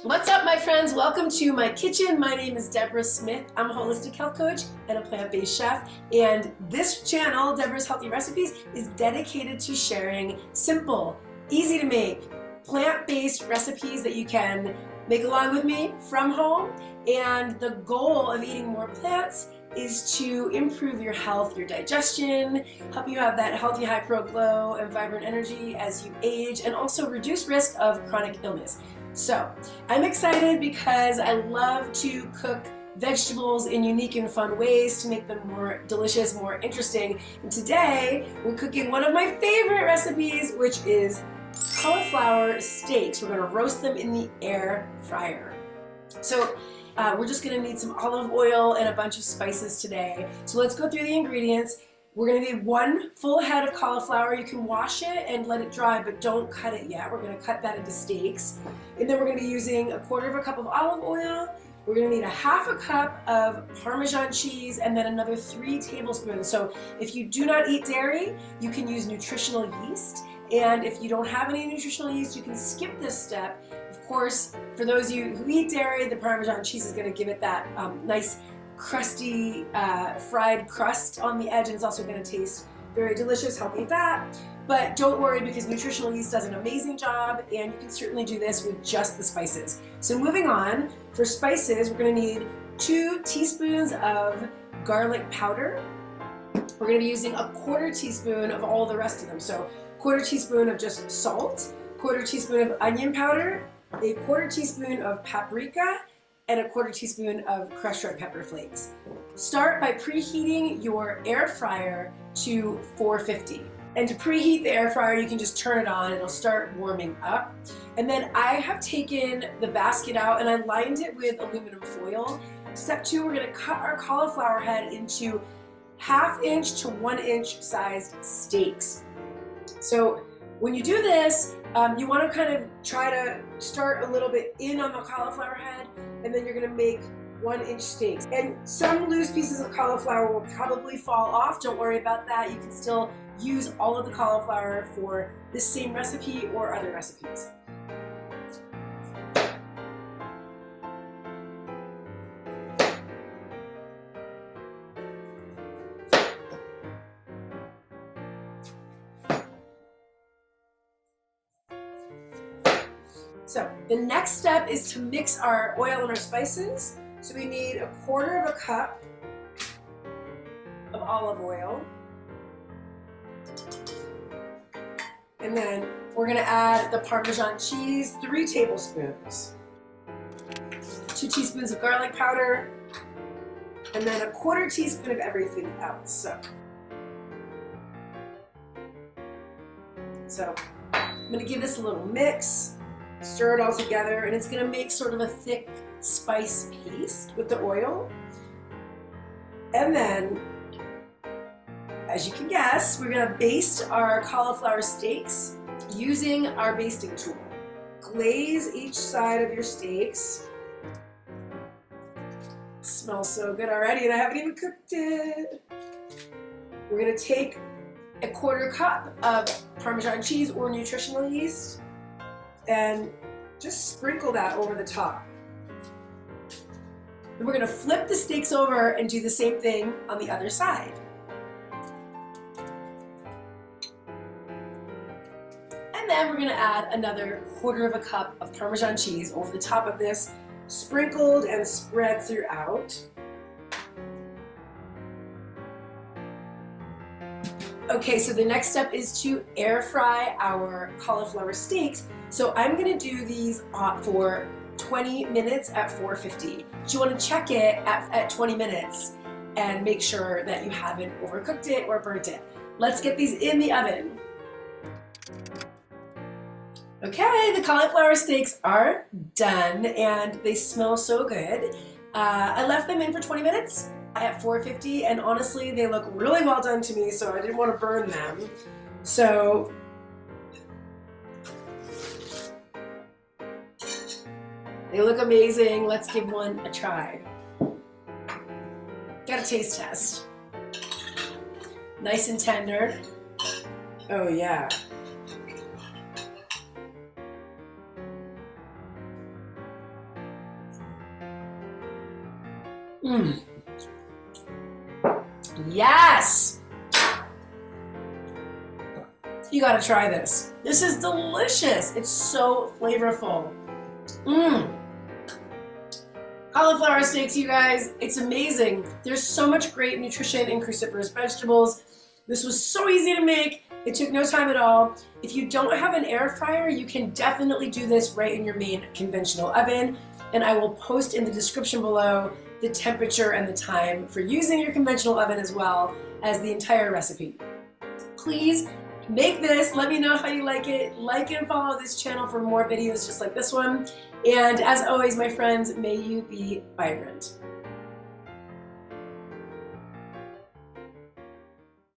What's up, my friends? Welcome to my kitchen. My name is Deborah Smith. I'm a holistic health coach and a plant-based chef. And this channel, Deborah's Healthy Recipes, is dedicated to sharing simple, easy to make, plant-based recipes that you can make along with me from home. And the goal of eating more plants is to improve your health, your digestion, help you have that healthy, high pro glow and vibrant energy as you age, and also reduce risk of chronic illness. So I'm excited because I love to cook vegetables in unique and fun ways to make them more delicious, more interesting. And today we're cooking one of my favorite recipes, which is cauliflower steaks. We're going to roast them in the air fryer. So we're just going to need some olive oil and a bunch of spices today. So let's go through the ingredients. We're going to need 1 full head of cauliflower. You can wash it and let it dry, but don't cut it yet. We're going to cut that into steaks. And then we're going to be using 1/4 cup of olive oil. We're going to need 1/2 cup of Parmesan cheese and then another 3 tablespoons. So if you do not eat dairy, you can use nutritional yeast. And if you don't have any nutritional yeast, you can skip this step. Of course, for those of you who eat dairy, the Parmesan cheese is going to give it that nice crusty fried crust on the edge, and it's also going to taste very delicious, healthy fat. But don't worry, because nutritional yeast does an amazing job, and you can certainly do this with just the spices. So moving on, for spices, we're going to need 2 teaspoons of garlic powder. We're going to be using 1/4 teaspoon of all the rest of them. So 1/4 teaspoon of just salt, 1/4 teaspoon of onion powder, 1/4 teaspoon of paprika, and 1/4 teaspoon of crushed red pepper flakes. Start by preheating your air fryer to 450. And to preheat the air fryer, you can just turn it on, it'll start warming up. And then I have taken the basket out and I lined it with aluminum foil. Step 2, we're going to cut our cauliflower head into 1/2 inch to 1 inch sized steaks. So when you do this, you want to kind of try to start a little bit in on the cauliflower head, and then you're going to make 1 inch steaks. And some loose pieces of cauliflower will probably fall off. Don't worry about that. You can still use all of the cauliflower for this same recipe or other recipes. So the next step is to mix our oil and our spices. So we need 1/4 cup of olive oil. And then we're going to add the Parmesan cheese, 3 tablespoons. 2 teaspoons of garlic powder. And then 1/4 teaspoon of everything else. So I'm going to give this a little mix. Stir it all together, and it's going to make sort of a thick spice paste with the oil. And then, as you can guess, we're going to baste our cauliflower steaks using our basting tool. Glaze each side of your steaks. It smells so good already, and I haven't even cooked it. We're going to take 1/4 cup of Parmesan cheese or nutritional yeast and just sprinkle that over the top. And we're going to flip the steaks over and do the same thing on the other side. And then we're going to add another 1/4 cup of Parmesan cheese over the top of this, sprinkled and spread throughout. Okay, so the next step is to air fry our cauliflower steaks. So I'm going to do these for 20 minutes at 450. But you want to check it at 20 minutes and make sure that you haven't overcooked it or burnt it. Let's get these in the oven. Okay, the cauliflower steaks are done and they smell so good. I left them in for 20 minutes at 450, and honestly they look really well done to me, so I didn't want to burn them. So they look amazing. Let's give one a try. Got a taste test. Nice and tender. Oh yeah. Mmm. Yes! You gotta try this. This is delicious. It's so flavorful. Mmm. Cauliflower steaks, you guys, it's amazing. There's so much great nutrition in cruciferous vegetables. This was so easy to make. It took no time at all. If you don't have an air fryer, you can definitely do this right in your main conventional oven. And I will post in the description below the temperature and the time for using your conventional oven as well as the entire recipe. Please make this. Let me know how you like it. Like and follow this channel for more videos just like this one. And as always, my friends, may you be vibrant.